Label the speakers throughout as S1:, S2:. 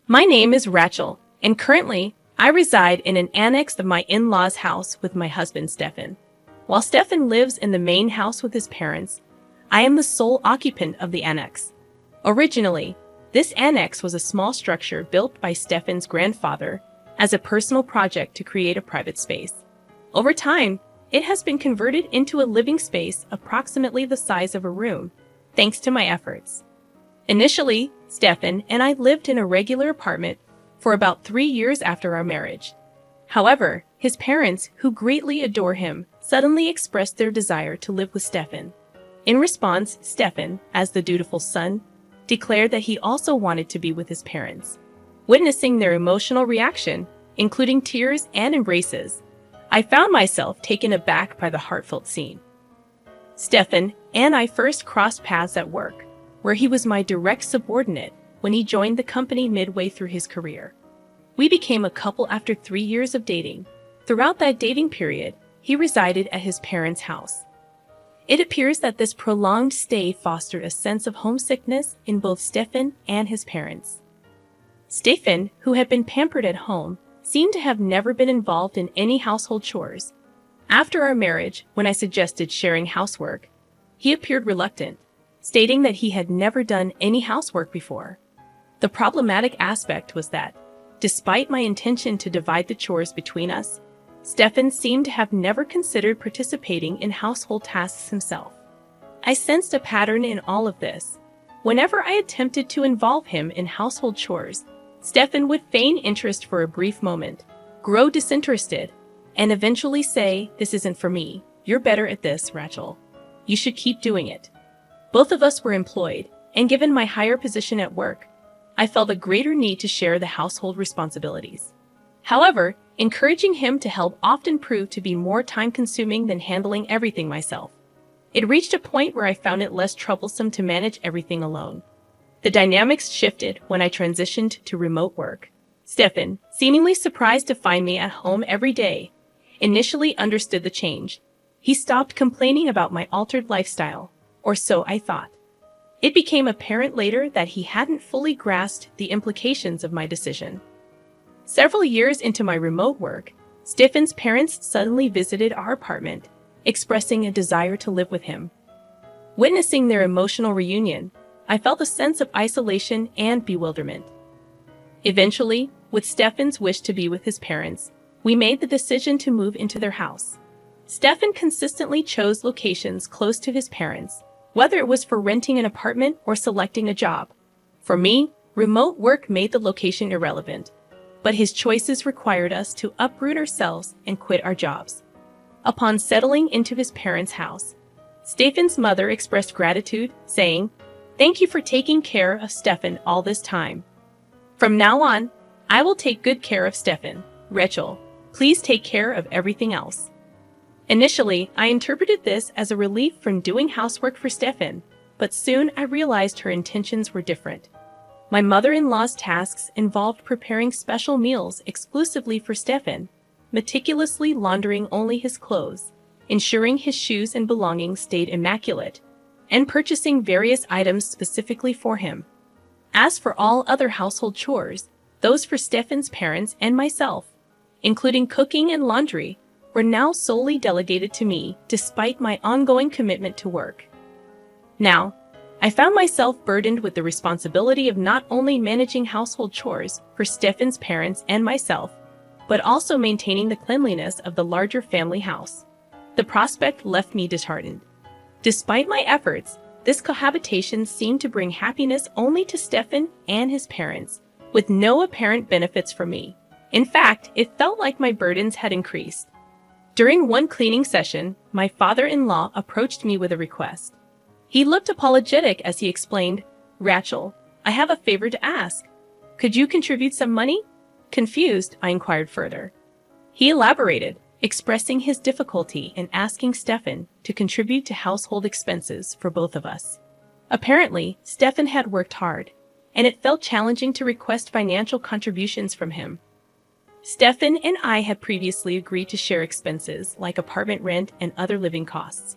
S1: My name is Rachel, and currently, I reside in an annex of my in-laws' house with my husband, Stefan. While Stefan lives in the main house with his parents, I am the sole occupant of the annex. Originally, this annex was a small structure built by Stefan's grandfather as a personal project to create a private space. Over time, it has been converted into a living space approximately the size of a room, thanks to my efforts. Initially, Stefan and I lived in a regular apartment for about 3 years after our marriage. However, his parents, who greatly adore him, suddenly expressed their desire to live with Stefan. In response, Stefan, as the dutiful son, declared that he also wanted to be with his parents. Witnessing their emotional reaction, including tears and embraces, I found myself taken aback by the heartfelt scene. Stefan and I first crossed paths at work, where he was my direct subordinate when he joined the company midway through his career. We became a couple after 3 years of dating. Throughout that dating period, he resided at his parents' house. It appears that this prolonged stay fostered a sense of homesickness in both Stefan and his parents. Stefan, who had been pampered at home, seemed to have never been involved in any household chores. After our marriage, when I suggested sharing housework, he appeared reluctant, stating that he had never done any housework before. The problematic aspect was that, despite my intention to divide the chores between us, Stefan seemed to have never considered participating in household tasks himself. I sensed a pattern in all of this. Whenever I attempted to involve him in household chores, Stefan would feign interest for a brief moment, grow disinterested, and eventually say, "This isn't for me. You're better at this, Rachel. You should keep doing it." Both of us were employed, and given my higher position at work, I felt a greater need to share the household responsibilities. However, encouraging him to help often proved to be more time-consuming than handling everything myself. It reached a point where I found it less troublesome to manage everything alone. The dynamics shifted when I transitioned to remote work. Stefan, seemingly surprised to find me at home every day, initially understood the change. He stopped complaining about my altered lifestyle, or so I thought. It became apparent later that he hadn't fully grasped the implications of my decision. Several years into my remote work, Stefan's parents suddenly visited our apartment, expressing a desire to live with him. Witnessing their emotional reunion, I felt a sense of isolation and bewilderment. Eventually, with Stefan's wish to be with his parents, we made the decision to move into their house. Stefan consistently chose locations close to his parents, whether it was for renting an apartment or selecting a job. For me, remote work made the location irrelevant, but his choices required us to uproot ourselves and quit our jobs. Upon settling into his parents' house, Stefan's mother expressed gratitude, saying, "Thank you for taking care of Stefan all this time. From now on, I will take good care of Stefan. Rachel, please take care of everything else." Initially, I interpreted this as a relief from doing housework for Stefan, but soon I realized her intentions were different. My mother-in-law's tasks involved preparing special meals exclusively for Stefan, meticulously laundering only his clothes, ensuring his shoes and belongings stayed immaculate, and purchasing various items specifically for him. As for all other household chores, those for Stefan's parents and myself, including cooking and laundry, were now solely delegated to me despite my ongoing commitment to work. Now, I found myself burdened with the responsibility of not only managing household chores for Stefan's parents and myself, but also maintaining the cleanliness of the larger family house. The prospect left me disheartened. Despite my efforts, this cohabitation seemed to bring happiness only to Stefan and his parents, with no apparent benefits for me. In fact, it felt like my burdens had increased. During one cleaning session, my father-in-law approached me with a request. He looked apologetic as he explained, "Rachel, I have a favor to ask. Could you contribute some money?" Confused, I inquired further. He elaborated, expressing his difficulty in asking Stefan to contribute to household expenses for both of us. Apparently, Stefan had worked hard, and it felt challenging to request financial contributions from him. Stefan and I had previously agreed to share expenses like apartment rent and other living costs.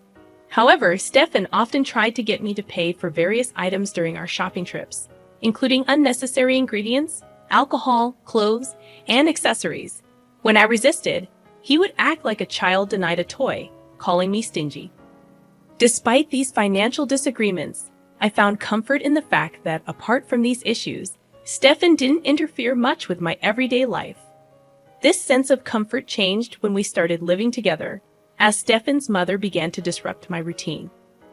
S1: However, Stefan often tried to get me to pay for various items during our shopping trips, including unnecessary ingredients, alcohol, clothes, and accessories. When I resisted, he would act like a child denied a toy, calling me stingy. Despite these financial disagreements, I found comfort in the fact that, apart from these issues, Stefan didn't interfere much with my everyday life. This sense of comfort changed when we started living together, as Stefan's mother began to disrupt my routine.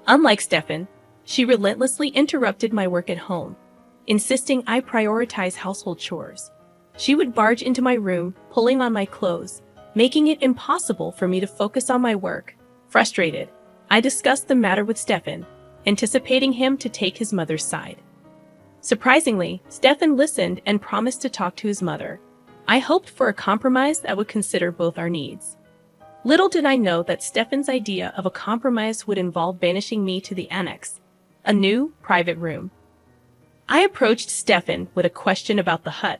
S1: Unlike Stefan, she relentlessly interrupted my work at home, insisting I prioritize household chores. She would barge into my room, pulling on my clothes, making it impossible for me to focus on my work. Frustrated, I discussed the matter with Stefan, anticipating him to take his mother's side. Surprisingly, Stefan listened and promised to talk to his mother. I hoped for a compromise that would consider both our needs. Little did I know that Stefan's idea of a compromise would involve banishing me to the annex, a new, private room. I approached Stefan with a question about the hut,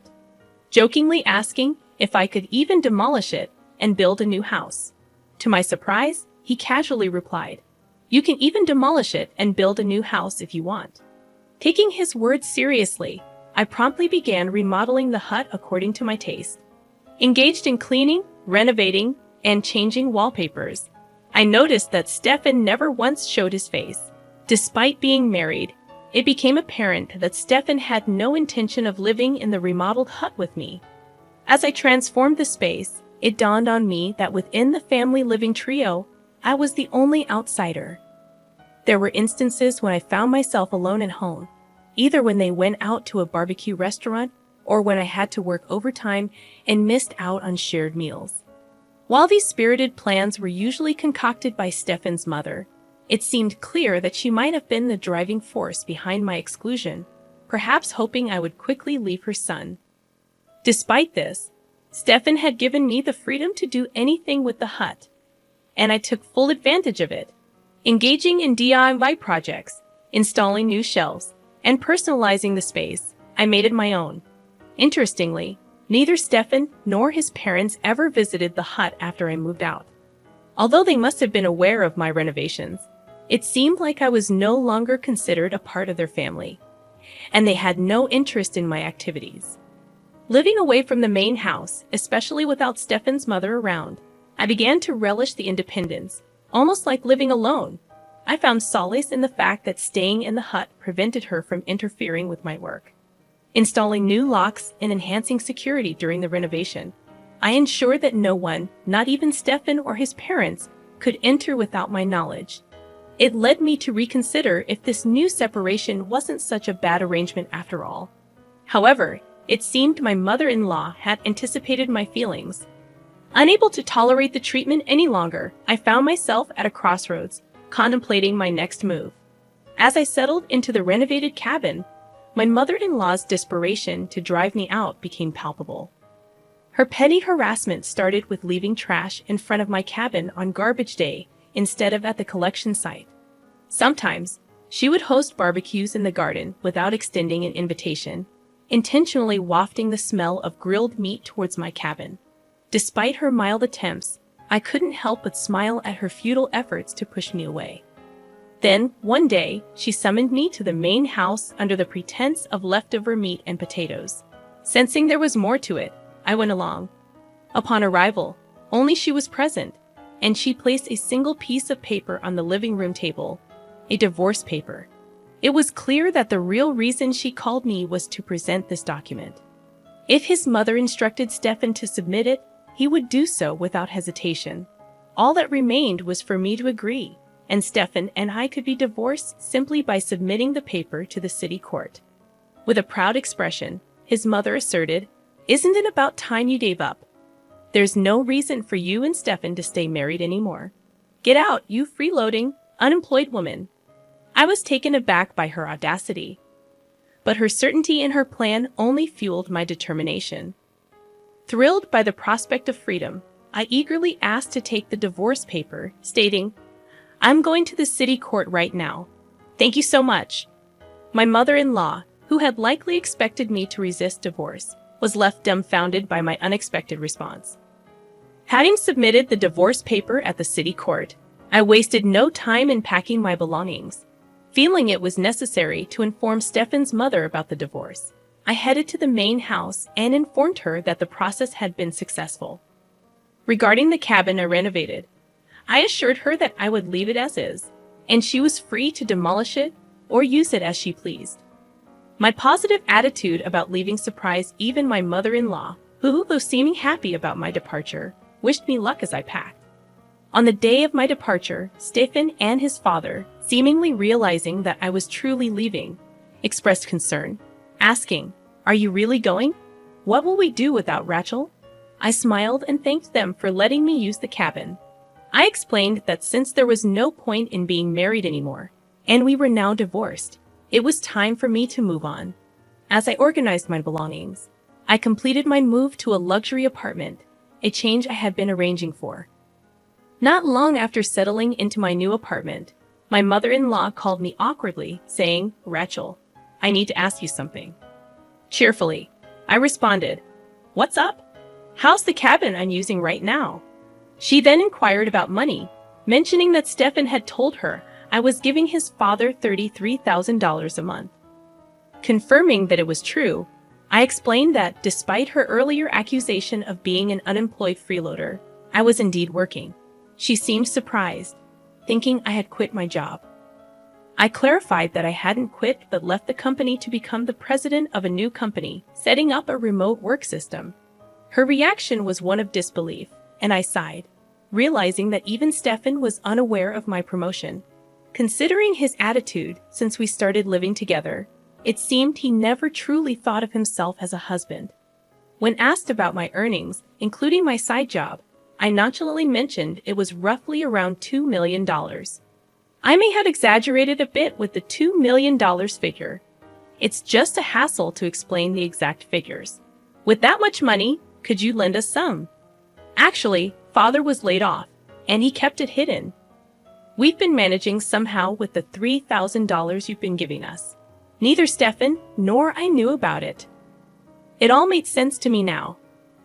S1: jokingly asking if I could even demolish it and build a new house. To my surprise, he casually replied, "You can even demolish it and build a new house if you want." Taking his words seriously, I promptly began remodeling the hut according to my taste. Engaged in cleaning, renovating, and changing wallpapers, I noticed that Stefan never once showed his face. Despite being married, it became apparent that Stefan had no intention of living in the remodeled hut with me. As I transformed the space, it dawned on me that within the family living trio, I was the only outsider. There were instances when I found myself alone at home, either when they went out to a barbecue restaurant or when I had to work overtime and missed out on shared meals. While these spirited plans were usually concocted by Stefan's mother, it seemed clear that she might have been the driving force behind my exclusion, perhaps hoping I would quickly leave her son. Despite this, Stefan had given me the freedom to do anything with the hut, and I took full advantage of it, engaging in DIY projects, installing new shelves, and personalizing the space. I made it my own. Interestingly, neither Stefan nor his parents ever visited the hut after I moved out. Although they must have been aware of my renovations, it seemed like I was no longer considered a part of their family, and they had no interest in my activities. Living away from the main house, especially without Stefan's mother around, I began to relish the independence, almost like living alone. I found solace in the fact that staying in the hut prevented her from interfering with my work. Installing new locks and enhancing security during the renovation, I ensured that no one, not even Stefan or his parents, could enter without my knowledge. It led me to reconsider if this new separation wasn't such a bad arrangement after all. However, it seemed my mother-in-law had anticipated my feelings. Unable to tolerate the treatment any longer, I found myself at a crossroads, contemplating my next move. As I settled into the renovated cabin, my mother-in-law's desperation to drive me out became palpable. Her petty harassment started with leaving trash in front of my cabin on garbage day instead of at the collection site. Sometimes, she would host barbecues in the garden without extending an invitation, intentionally wafting the smell of grilled meat towards my cabin. Despite her mild attempts, I couldn't help but smile at her futile efforts to push me away. Then, one day, she summoned me to the main house under the pretense of leftover meat and potatoes. Sensing there was more to it, I went along. Upon arrival, only she was present, and she placed a single piece of paper on the living room table, a divorce paper. It was clear that the real reason she called me was to present this document. If his mother instructed Stefan to submit it, he would do so without hesitation. All that remained was for me to agree, and Stefan and I could be divorced simply by submitting the paper to the city court. With a proud expression, his mother asserted, "Isn't it about time you gave up? There's no reason for you and Stefan to stay married anymore. Get out, you freeloading, unemployed woman." I was taken aback by her audacity, but her certainty in her plan only fueled my determination. Thrilled by the prospect of freedom, I eagerly asked to take the divorce paper, stating, "I'm going to the city court right now. Thank you so much." My mother-in-law, who had likely expected me to resist divorce, was left dumbfounded by my unexpected response. Having submitted the divorce paper at the city court, I wasted no time in packing my belongings. Feeling it was necessary to inform Stefan's mother about the divorce, I headed to the main house and informed her that the process had been successful. Regarding the cabin I renovated, I assured her that I would leave it as is, and she was free to demolish it or use it as she pleased. My positive attitude about leaving surprised even my mother-in-law, who, though seeming happy about my departure, wished me luck as I packed. On the day of my departure, Stefan and his father, seemingly realizing that I was truly leaving, expressed concern, asking, "Are you really going? What will we do without Rachel?" I smiled and thanked them for letting me use the cabin. I explained that since there was no point in being married anymore, and we were now divorced, it was time for me to move on. As I organized my belongings, I completed my move to a luxury apartment, a change I had been arranging for. Not long after settling into my new apartment, my mother-in-law called me awkwardly, saying, "Rachel, I need to ask you something." Cheerfully, I responded, "What's up? How's the cabin I'm using right now?" She then inquired about money, mentioning that Stefan had told her I was giving his father $33,000 a month. Confirming that it was true, I explained that despite her earlier accusation of being an unemployed freeloader, I was indeed working. She seemed surprised, thinking I had quit my job. I clarified that I hadn't quit but left the company to become the president of a new company, setting up a remote work system. Her reaction was one of disbelief, and I sighed, realizing that even Stefan was unaware of my promotion. Considering his attitude since we started living together, it seemed he never truly thought of himself as a husband. When asked about my earnings, including my side job, I nonchalantly mentioned it was roughly around $2 million. I may have exaggerated a bit with the $2 million figure. It's just a hassle to explain the exact figures. With that much money, could you lend us some? Actually, father was laid off, and he kept it hidden. We've been managing somehow with the $3,000 you've been giving us. Neither Stefan nor I knew about it. It all made sense to me now.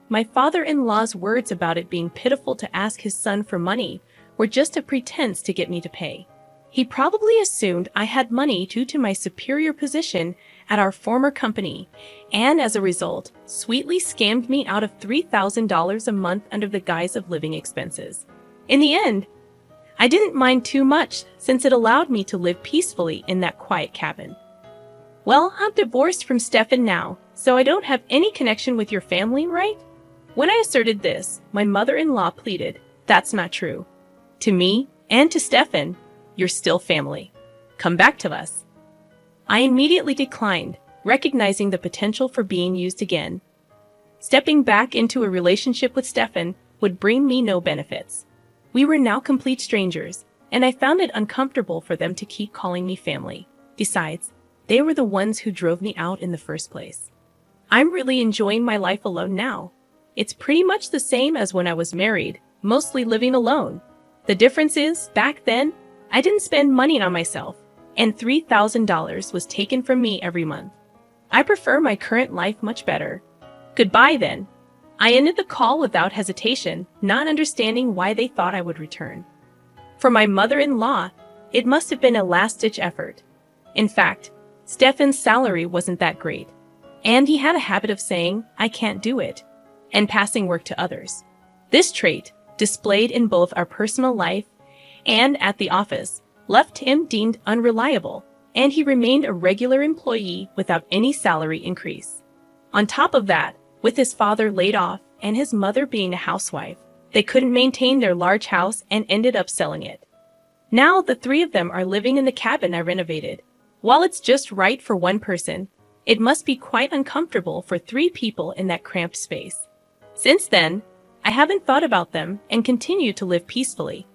S1: My father-in-law's words about it being pitiful to ask his son for money were just a pretense to get me to pay. He probably assumed I had money due to my superior position at our former company, and as a result, sweetly scammed me out of $3,000 a month under the guise of living expenses. In the end, I didn't mind too much since it allowed me to live peacefully in that quiet cabin. "Well, I'm divorced from Stefan now, so I don't have any connection with your family, right?" When I asserted this, my mother-in-law pleaded, "That's not true. To me and to Stefan, you're still family. Come back to us." I immediately declined, recognizing the potential for being used again. Stepping back into a relationship with Stefan would bring me no benefits. We were now complete strangers, and I found it uncomfortable for them to keep calling me family. Besides, they were the ones who drove me out in the first place. I'm really enjoying my life alone now. It's pretty much the same as when I was married, mostly living alone. The difference is, back then, I didn't spend money on myself, and $3,000 was taken from me every month. I prefer my current life much better. Goodbye then. I ended the call without hesitation, not understanding why they thought I would return. For my mother-in-law, it must have been a last-ditch effort. In fact, Stefan's salary wasn't that great, and he had a habit of saying, "I can't do it," and passing work to others. This trait, displayed in both our personal life and at the office, left him deemed unreliable, and he remained a regular employee without any salary increase. On top of that, with his father laid off and his mother being a housewife, they couldn't maintain their large house and ended up selling it. Now the three of them are living in the cabin I renovated. While it's just right for one person, it must be quite uncomfortable for three people in that cramped space. Since then, I haven't thought about them and continue to live peacefully.